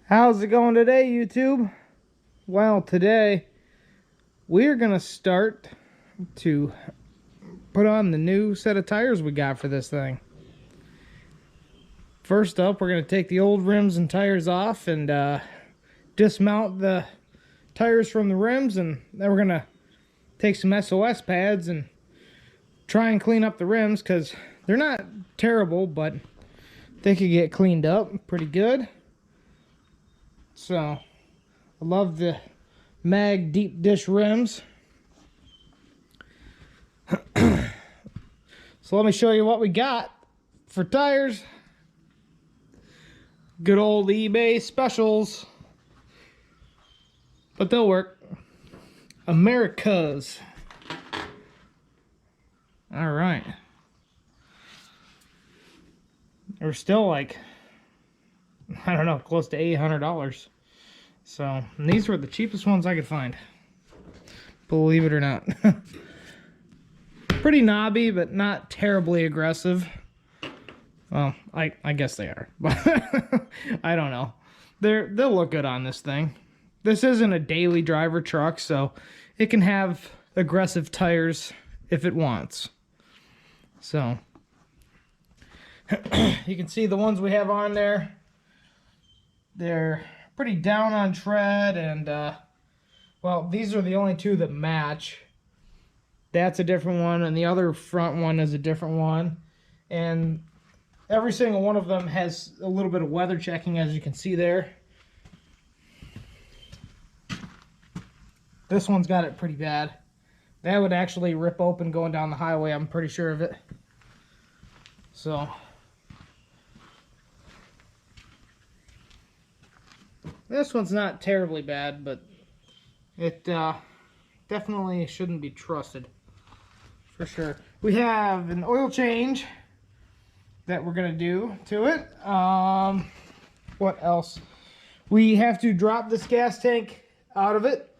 How's it going today, YouTube? Well, today we're gonna start to put on the new set of tires we got for this thing. First up, we're gonna take the old rims and tires off and dismount the tires from the rims, and then we're gonna take some SOS pads and try and clean up the rims, because they're not terrible, but they could get cleaned up pretty good. So, I love the mag deep dish rims. So let me show you what we got for tires. Good old eBay specials, but they'll work. America's. All right. They're still like, I don't know, close to $800. So, and these were the cheapest ones I could find. Believe it or not. Pretty knobby, but not terribly aggressive. Well, I guess they are. But I don't know. They'll look good on this thing. This isn't a daily driver truck, so it can have aggressive tires if it wants. So, you can see the ones we have on there. They're pretty down on tread, and well, these are the only two that match. That's a different one, and the other front one is a different one. And every single one of them has a little bit of weather checking, as you can see there. This one's got it pretty bad. That would actually rip open going down the highway, I'm pretty sure of it. So, this one's not terribly bad, but it definitely shouldn't be trusted, for sure. We have an oil change that we're going to do to it. What else? We have to drop this gas tank out of it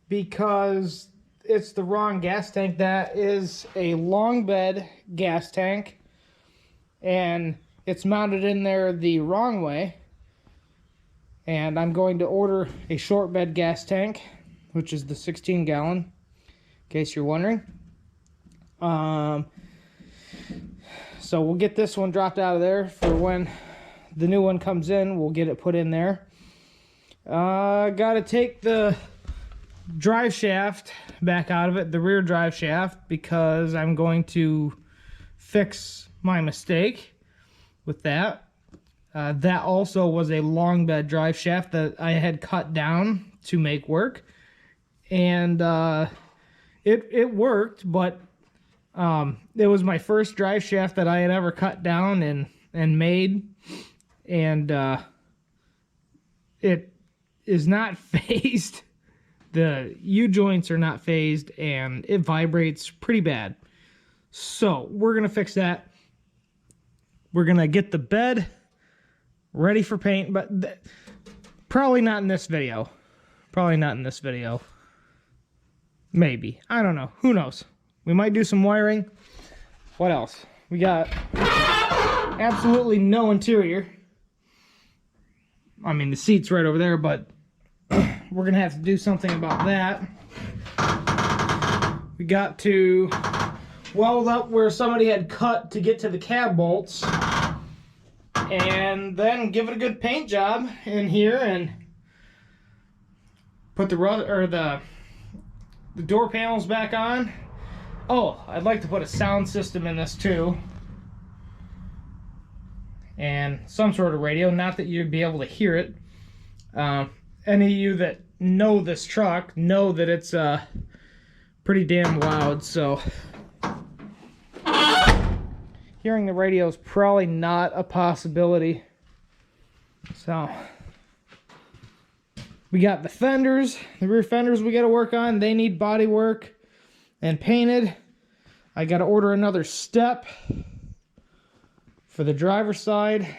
because it's the wrong gas tank. That is a long bed gas tank, and it's mounted in there the wrong way. And I'm going to order a short bed gas tank, which is the 16 gallon, in case you're wondering. So we'll get this one dropped out of there for when the new one comes in. We'll get it put in there. Gotta take the drive shaft back out of it, the rear drive shaft, because I'm going to fix my mistake with that. That also was a long bed drive shaft that I had cut down to make work, and it worked, but it was my first drive shaft that I had ever cut down and made, and it is not phased. The U-joints are not phased, and it vibrates pretty bad. So we're gonna fix that. We're gonna get the bed ready for paint, but probably not in this video. Probably not in this video. Maybe. I don't know. Who knows? We might do some wiring. What else? We got absolutely no interior. I mean, the seat's right over there, but we're going to have to do something about that. We got to weld up where somebody had cut to get to the cab bolts, and then give it a good paint job in here and put the door panels back on. Oh, I'd like to put a sound system in this too, and some sort of radio. Not that you'd be able to hear it. Any of you that know this truck know that it's pretty damn loud, so hearing the radio is probably not a possibility. So we got the fenders, the rear fenders we got to work on. They need body work and painted. I got to order another step for the driver's side.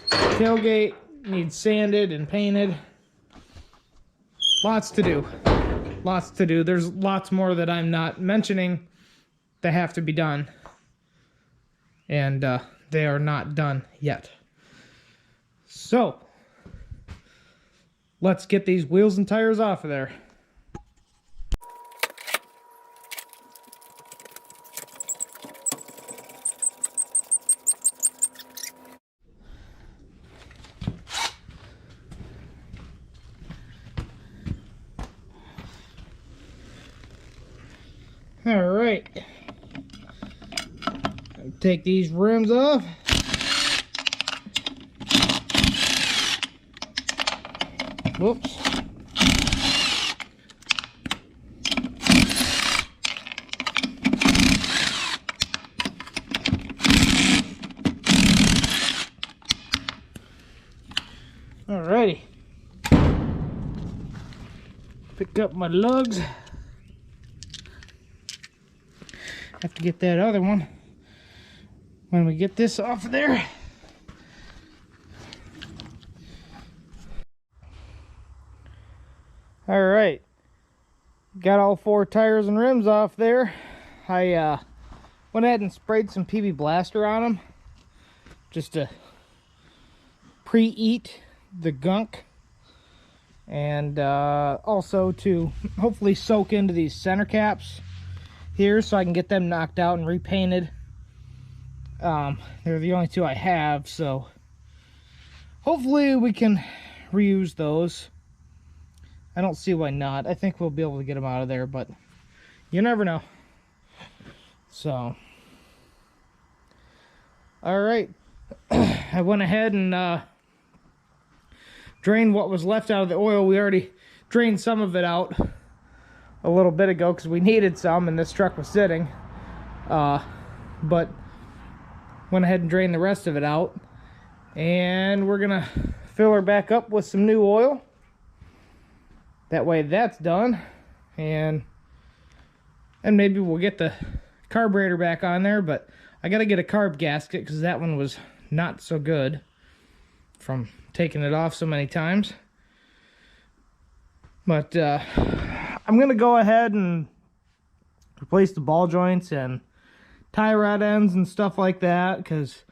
Tailgate needs sanded and painted. Lots to do. Lots to do. There's lots more that I'm not mentioning that have to be done. And they are not done yet. So let's get these wheels and tires off of there. All right, take these rims off. Whoops. Alrighty. Pick up my lugs. Have to get that other one when we get this off of there. Alright. Got all 4 tires and rims off there. I went ahead and sprayed some PB Blaster on them just to pre-eat the gunk, and also to hopefully soak into these center caps here so I can get them knocked out and repainted. They're the only 2 I have, so hopefully we can reuse those. I don't see why not. I think we'll be able to get them out of there, but you never know. So all right. I went ahead and drained what was left out of the oil. We already drained some of it out a little bit ago because we needed some and this truck was sitting. But went ahead and drained the rest of it out. And we're gonna fill her back up with some new oil. That way that's done. And maybe we'll get the carburetor back on there, but I gotta get a carb gasket because that one was not so good from taking it off so many times. But I'm gonna go ahead and replace the ball joints and tie rod ends and stuff like that because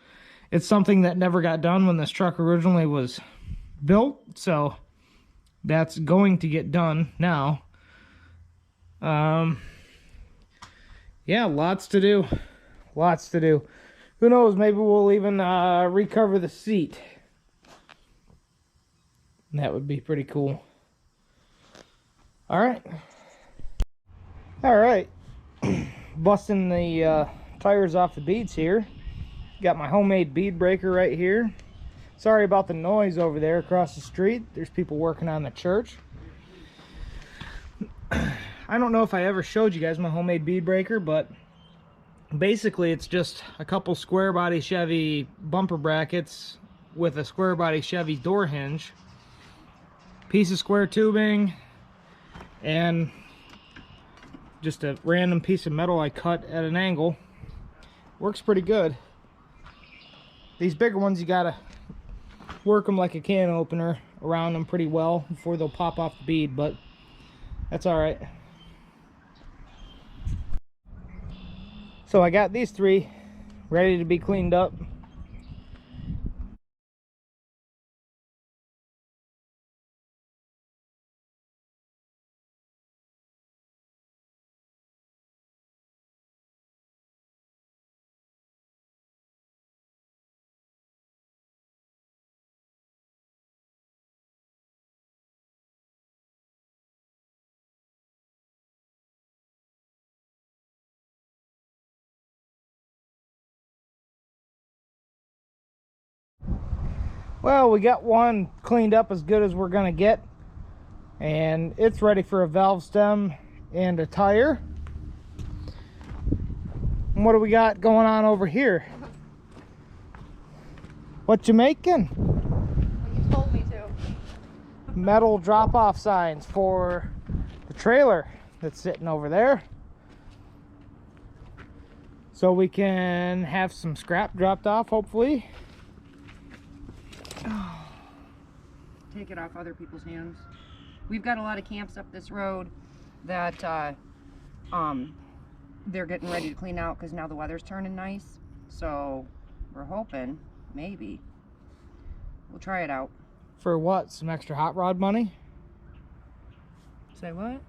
it's something that never got done when this truck originally was built, so that's going to get done now. Yeah, lots to do. Who knows, maybe we'll even recover the seat. That would be pretty cool. All right. Busting the tires off the beads here. Got my homemade bead breaker right here. Sorry about the noise over there across the street. There's people working on the church. I don't know if I ever showed you guys my homemade bead breaker, but basically it's just a couple square body Chevy bumper brackets with a square body Chevy door hinge, piece of square tubing, and just a random piece of metal I cut at an angle. Works pretty good. These bigger ones, you gotta work them like a can opener around them pretty well before they'll pop off the bead, but that's all right. So I got these 3 ready to be cleaned up. Well, we got one cleaned up as good as we're gonna get, and it's ready for a valve stem and a tire. And what do we got going on over here? What you making? What you told me to. Metal drop-off signs for the trailer that's sitting over there, so we can have some scrap dropped off, hopefully. Oh, take it off other people's hands. We've got a lot of camps up this road that they're getting ready to clean out because now the weather's turning nice. So we're hoping maybe We'll try it out. For what? Some extra hot rod money? Say what?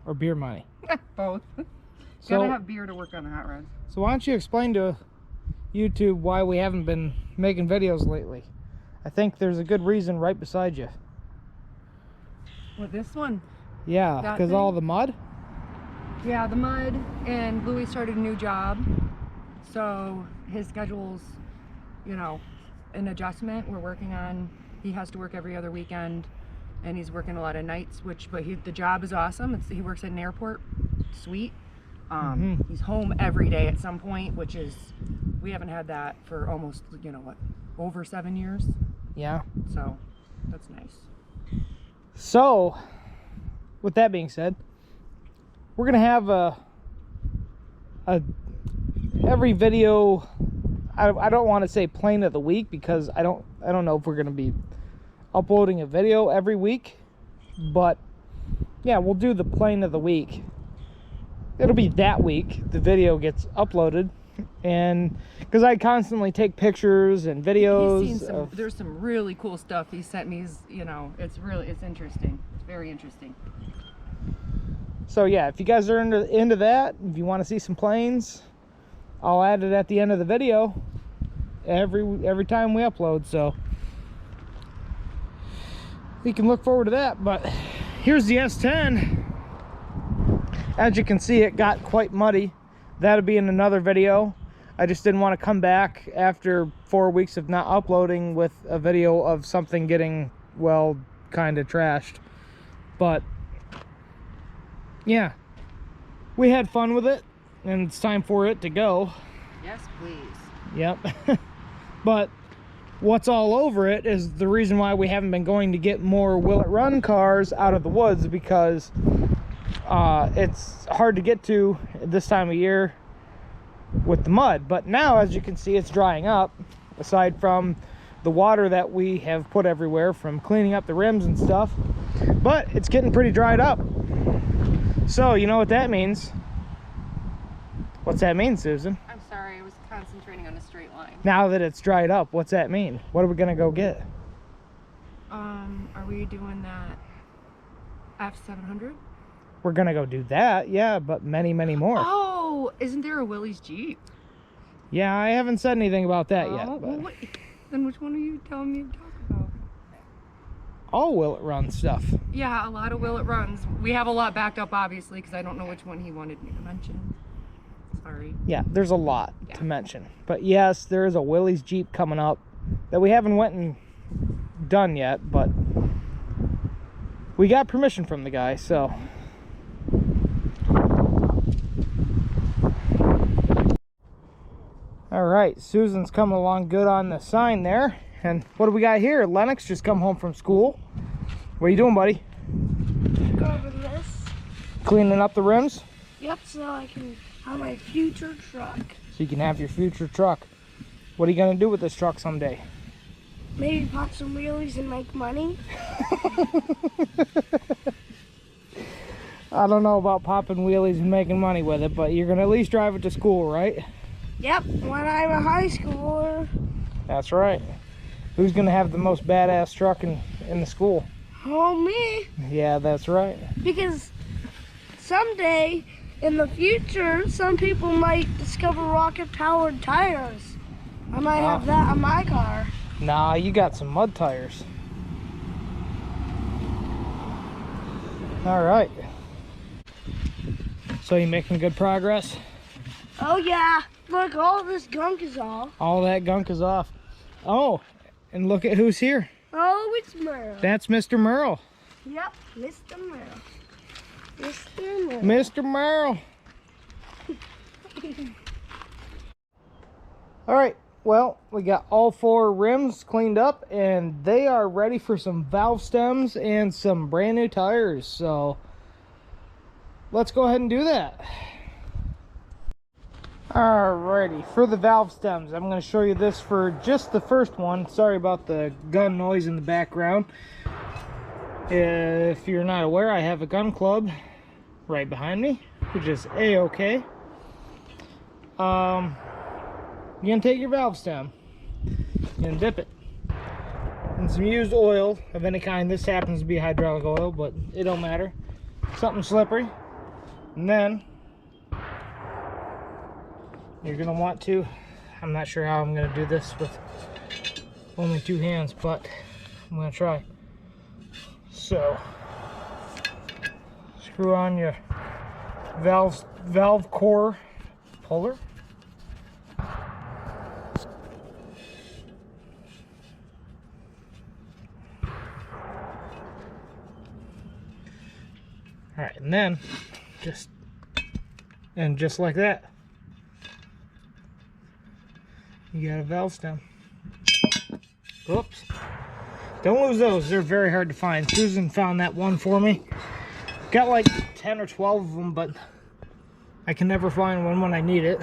Or beer money? Both. So, Gotta have beer to work on the hot rods. so why don't you explain to YouTube why we haven't been making videos lately? I think there's a good reason right beside you. What, this one? Yeah, That because thing? all the mud? Yeah, the mud, and Louis started a new job, so his schedule's, you know, an adjustment we're working on. He has to work every other weekend, and he's working a lot of nights, but the job is awesome. He works at an airport, sweet. He's home every day at some point, which is, we haven't had that for almost, you know what, over 7 years. Yeah. So that's nice. So, with that being said, we're gonna have every video. I don't want to say plane of the week because I don't know if we're gonna be uploading a video every week, but yeah, we'll do the plane of the week. It'll be that week the video gets uploaded, and because I constantly take pictures and videos. He's seen there's some really cool stuff he sent me. You know, it's interesting. It's very interesting. So yeah, if you guys are into that, if you want to see some planes, I'll add it at the end of the video every time we upload, so you can look forward to that. But here's the S10. As you can see, it got quite muddy. That'll be in another video. I just didn't want to come back after 4 weeks of not uploading with a video of something getting, well, kind of trashed. But yeah, we had fun with it, and it's time for it to go. Yes, please. Yep. But what's all over it is the reason why we haven't been going to get more Will It Run cars out of the woods, because it's hard to get to this time of year with the mud. But now, as you can see, it's drying up, aside from the water that we have put everywhere from cleaning up the rims and stuff. But it's getting pretty dried up. So you know what that means. What's that mean, Susan? I'm sorry, I was concentrating on a straight line. Now that it's dried up, what's that mean? What are we gonna go get? Are we doing that F700? We're gonna go do that, yeah, but many more. Oh, isn't there a Willie's Jeep? Yeah, I haven't said anything about that yet. Well, But then which one are you telling me to talk about? all Will It Run stuff. Yeah, a lot of Will It Runs. We have a lot backed up, obviously, because I don't know which one he wanted me to mention. Sorry. Yeah, there's a lot to mention. But yes, there is a Willie's Jeep coming up that we haven't went and done yet, but we got permission from the guy, so. All right, Susan's coming along good on the sign there. And what do we got here? Lennox just come home from school. What are you doing, buddy? Grabbing this. Cleaning up the rims? Yep, so I can have my future truck. So you can have your future truck. What are you gonna do with this truck someday? Maybe pop some wheelies and make money. I don't know about popping wheelies and making money with it, but you're gonna at least drive it to school, right? Yep, when I'm a high schooler. That's right. Who's gonna have the most badass truck in the school? Oh, me. Yeah, that's right. Because someday in the future, some people might discover rocket-powered tires. I might have that on my car. Nah, you got some mud tires. All right. So you making good progress? Oh yeah, look, all this gunk is off. All that gunk is off. Oh, and look at who's here. Oh, it's Merle. That's Mr. Merle. Yep, Mr. Merle. Mr. Merle. Mr. Merle. All right, well, we got all 4 rims cleaned up, and they are ready for some valve stems and some brand new tires. So let's go ahead and do that. Alrighty, for the valve stems, I'm going to show you this for just the first one. Sorry about the gun noise in the background. If you're not aware, I have a gun club right behind me, which is A-OK. You're going to take your valve stem and dip it and some used oil of any kind. This happens to be hydraulic oil, but it don't matter. Something slippery. And then you're gonna want to, I'm not sure how I'm gonna do this with only 2 hands, but I'm gonna try. So screw on your valve core puller. All right, and then just like that, you got a valve stem. Oops. Don't lose those. They're very hard to find. Susan found that one for me. Got like 10 or 12 of them, but I can never find one when I need it.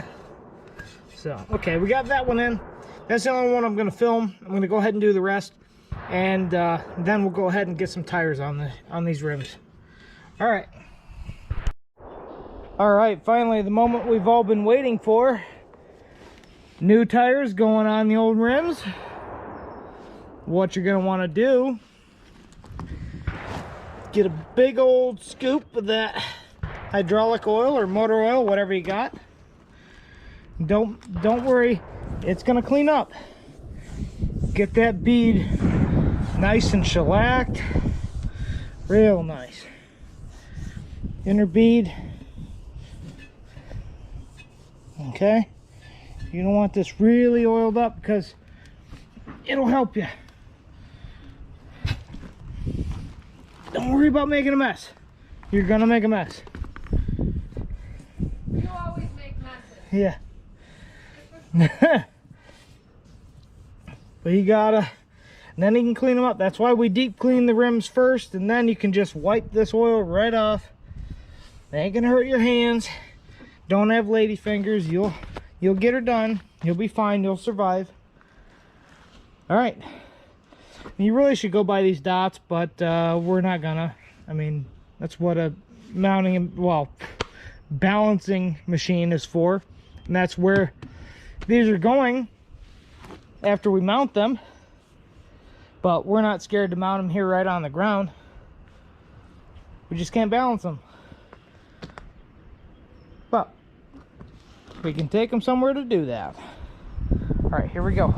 So, okay, we got that one in. That's the only one I'm going to film. I'm going to go ahead and do the rest, and then we'll go ahead and get some tires on these rims. All right. All right, finally, the moment we've all been waiting for. New tires going on the old rims. What you're going to want to do, get a big old scoop of that hydraulic oil or motor oil, whatever you got. Don't worry, it's going to clean up. Get that bead nice and shellacked, real nice. Inner bead. Okay, you don't want this really oiled up because it'll help you. Don't worry about making a mess. You're gonna make a mess. You always make messes. Yeah. But you gotta, and then you can clean them up. That's why we deep clean the rims first, and then you can just wipe this oil right off. It ain't gonna hurt your hands. Don't have lady fingers. You'll get her done. You'll be fine. You'll survive. All right. You really should go buy these dots, but we're not gonna. I mean, that's what a balancing machine is for, and that's where these are going after we mount them. But we're not scared to mount them here right on the ground. We just can't balance them. But we can take them somewhere to do that. All right, here we go.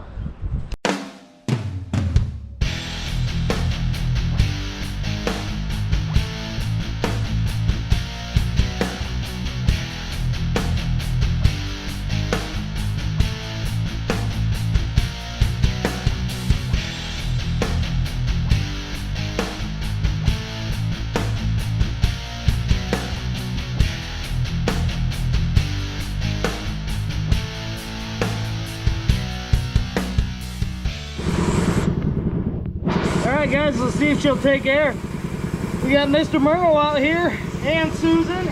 Alright guys, let's see if she'll take air. We got Mr. Merle out here and Susan.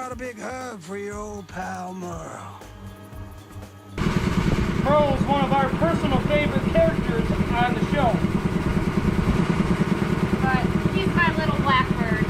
about a big hug for your old pal Merle? Merle is one of our personal favorite characters on the show. But he's my little blackbird.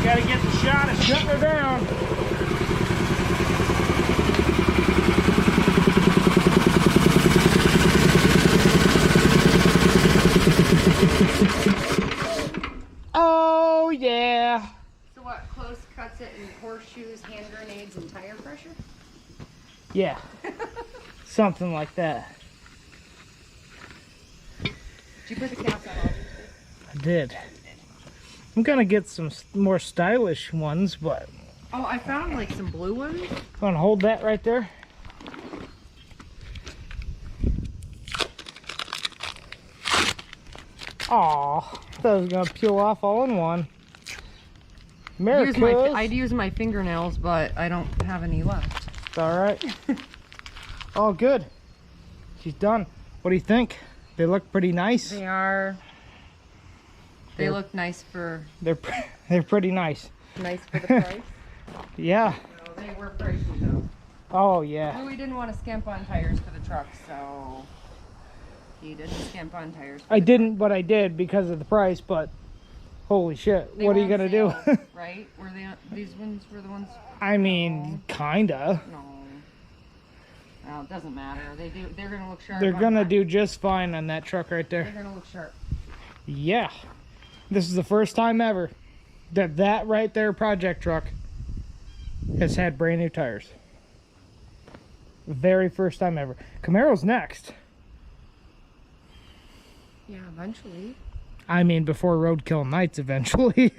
Gotta get the shot of shutting her down. Oh yeah. So what, close cuts it in horseshoes, hand grenades, and tire pressure? Yeah. Something like that. Did you put the caps on? I did. I'm gonna get some more stylish ones, but Oh, I found like some blue ones. gonna hold that right there. Aw, thought it was gonna peel off all in one. America. I'd use my fingernails, but I don't have any left. It's all right. All good. She's done. What do you think? They look pretty nice. They are. They look nice for. They're pretty nice. Nice for the price. Yeah. So they were pricey though. Oh yeah. Louis didn't want to skimp on tires for the truck, so he didn't skimp on tires. I didn't, but I did because of the price. But holy shit, what are you gonna do? Right? Were they? These ones were the ones. I mean, kinda. No. Well, it doesn't matter. They do. They're gonna look sharp. They're gonna do just fine on that truck right there. They're gonna look sharp. Yeah. This is the first time ever that right there project truck has had brand new tires. Very first time ever. Camaro's next. Yeah, eventually. I mean, before Roadkill Nights, eventually.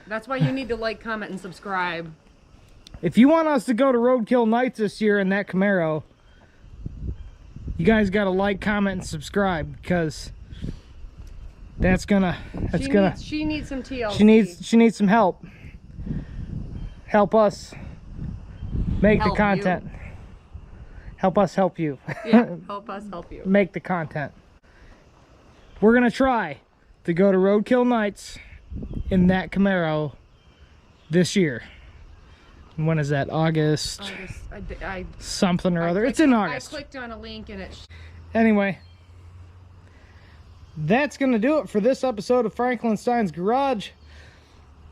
That's why you need to like, comment, and subscribe. If you want us to go to Roadkill Nights this year in that Camaro, you guys got to like, comment, and subscribe, because She needs some TLC. she needs some help. Help us make the content. Help us help you. Yeah, help us help you. Make the content. We're gonna try to go to Roadkill Nights in that Camaro this year. When is that? August? Something or other. It's in August. I clicked on a link and it. Anyway, that's gonna do it for this episode of Franklin Stein's Garage.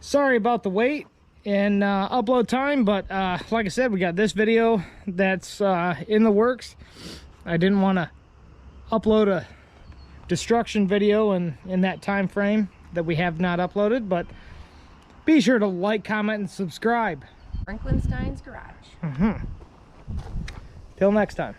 Sorry about the wait and upload time, but like I said, we got this video that's in the works. I didn't want to upload a destruction video in that time frame that we have not uploaded, but be sure to like, comment, and subscribe. Franklin Stein's Garage. Till next time.